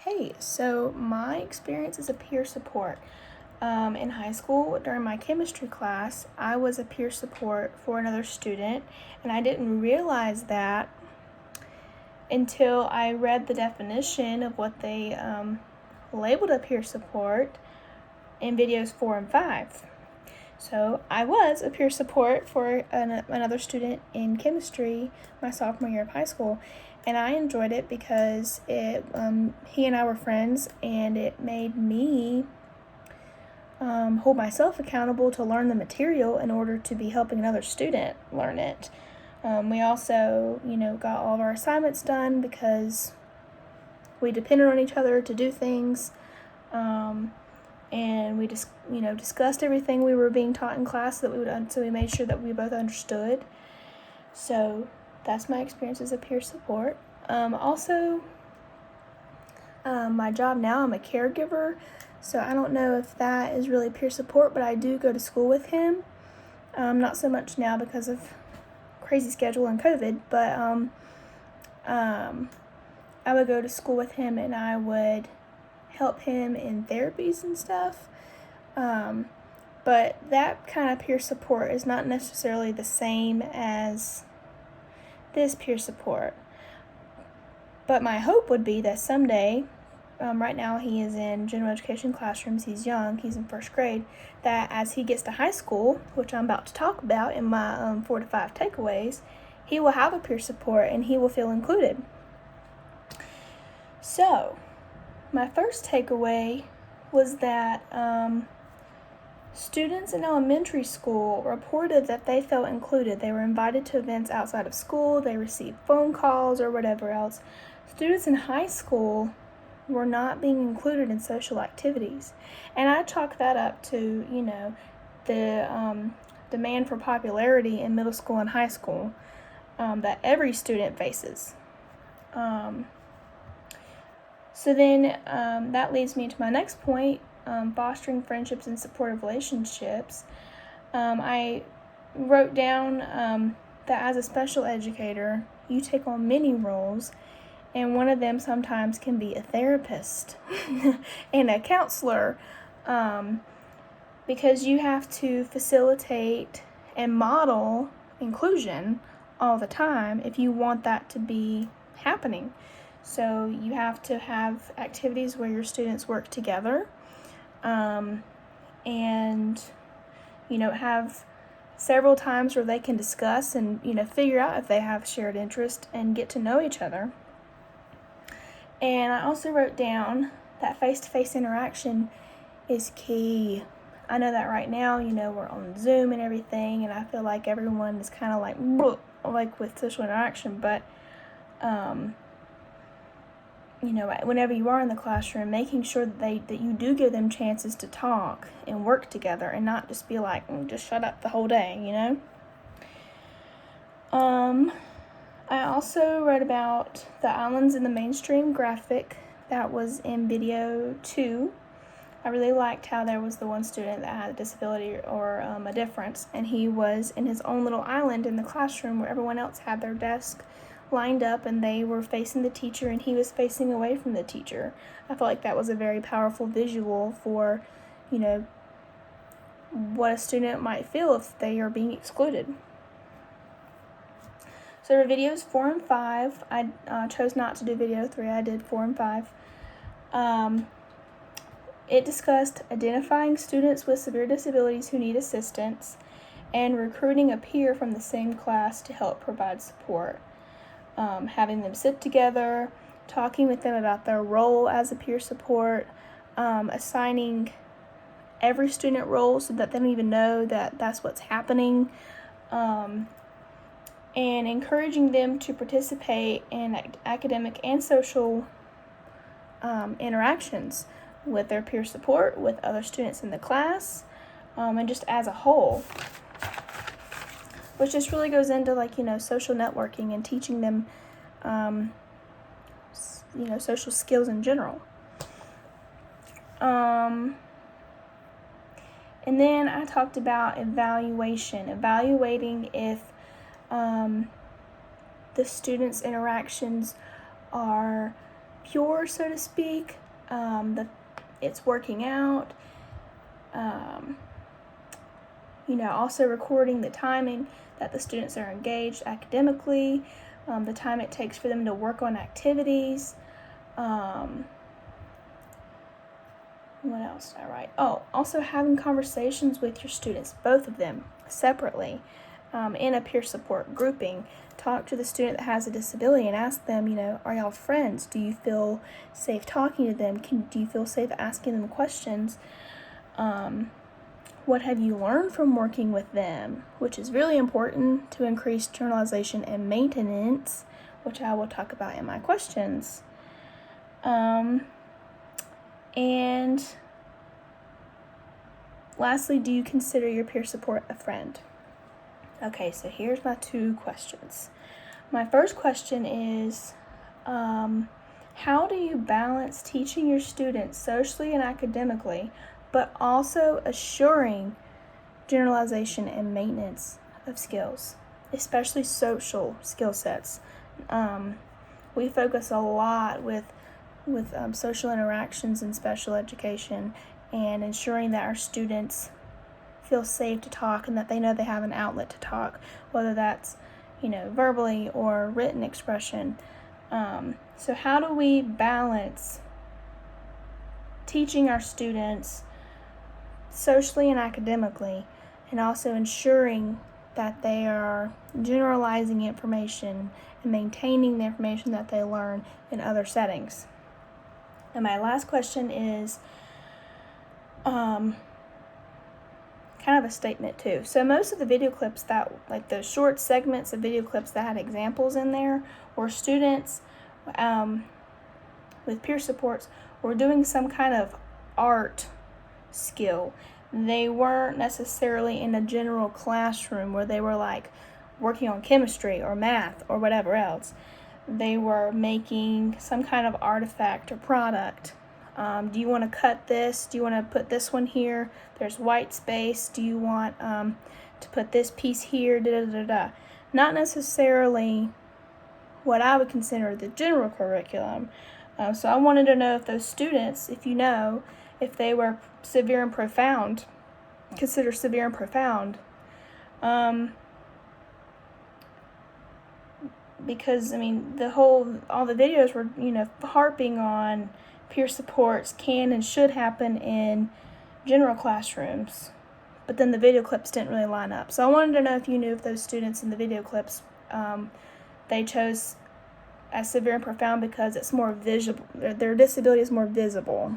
Okay, so my experience is a peer support. In high school, during my chemistry class, I was a peer support for another student, and I didn't realize that until I read the definition of what they labeled a peer support in videos 4 and 5. So I was a peer support for another student in chemistry my sophomore year of high school, and I enjoyed it because he and I were friends, and it made me hold myself accountable to learn the material in order to be helping another student learn it. We also, got all of our assignments done because we depended on each other to do things. And we just, discussed everything we were being taught in class so we made sure that we both understood. So that's my experience as a peer support. Also, my job now, I'm a caregiver, so I don't know if that is really peer support, but I do go to school with him. Not so much now because of crazy schedule and COVID, but I would go to school with him and I would help him in therapies and stuff. But that kind of peer support is not necessarily the same as this peer support. But my hope would be that someday, right now he is in general education classrooms, he's young, he's in first grade, that as he gets to high school, which I'm about to talk about in my 4 to 5 takeaways, he will have a peer support and he will feel included. So, my first takeaway was that students in elementary school reported that they felt included. They were invited to events outside of school, they received phone calls or whatever else. Students in high school were not being included in social activities. And I chalk that up to, the demand for popularity in middle school and high school that every student faces. So then that leads me to my next point, fostering friendships and supportive relationships. I wrote down that as a special educator, you take on many roles, and one of them sometimes can be a therapist and a counselor, because you have to facilitate and model inclusion all the time if you want that to be happening. So you have to have activities where your students work together, and have several times where they can discuss and figure out if they have shared interest and get to know each other. And I also wrote down that face-to-face interaction is key. I know that right now, we're on Zoom and everything, and I feel like everyone is kind of like with social interaction, but whenever you are in the classroom, making sure that you do give them chances to talk and work together and not just be like, just shut up the whole day, I also wrote about the islands in the mainstream graphic that was in video 2. I really liked how there was the one student that had a disability or a difference, and he was in his own little island in the classroom where everyone else had their desk lined up and they were facing the teacher and he was facing away from the teacher. I felt like that was a very powerful visual for, what a student might feel if they are being excluded. So for videos 4 and 5, I chose not to do video 3, I did 4 and 5. It discussed identifying students with severe disabilities who need assistance and recruiting a peer from the same class to help provide support. Having them sit together, talking with them about their role as a peer support, assigning every student role so that they don't even know that that's what's happening, and encouraging them to participate in academic and social interactions with their peer support, with other students in the class, and just as a whole. Which just really goes into social networking and teaching them, social skills in general. And then I talked about evaluating if the students' interactions are pure, so to speak. It's working out. Also recording the timing that the students are engaged academically, the time it takes for them to work on activities. What else did I write? Oh, also having conversations with your students, both of them, separately, in a peer support grouping. Talk to the student that has a disability and ask them, are y'all friends? Do you feel safe talking to them? Do you feel safe asking them questions? What have you learned from working with them? Which is really important to increase generalization and maintenance, which I will talk about in my questions. And lastly, do you consider your peer support a friend? Okay, so here's my 2 questions. My first question is, how do you balance teaching your students socially and academically, but also assuring generalization and maintenance of skills, especially social skill sets? We focus a lot with social interactions in special education and ensuring that our students feel safe to talk and that they know they have an outlet to talk, whether that's verbally or written expression. So how do we balance teaching our students socially and academically, and also ensuring that they are generalizing information and maintaining the information that they learn in other settings? And my last question is kind of a statement too. So most of the video clips that, like the short segments of video clips that had examples in there, were students with peer supports were doing some kind of art skill. They weren't necessarily in a general classroom where they were like working on chemistry or math or whatever else. They were making some kind of artifact or product. Do you want to cut this? Do you want to put this one here? There's white space. Do you want to put this piece here? Da, da, da, da. Not necessarily what I would consider the general curriculum. So I wanted to know if those students, if they were severe and profound, considered severe and profound. Because all the videos were harping on peer supports can and should happen in general classrooms, but then the video clips didn't really line up. So I wanted to know if you knew if those students in the video clips they chose as severe and profound because it's more visible, their disability is more visible.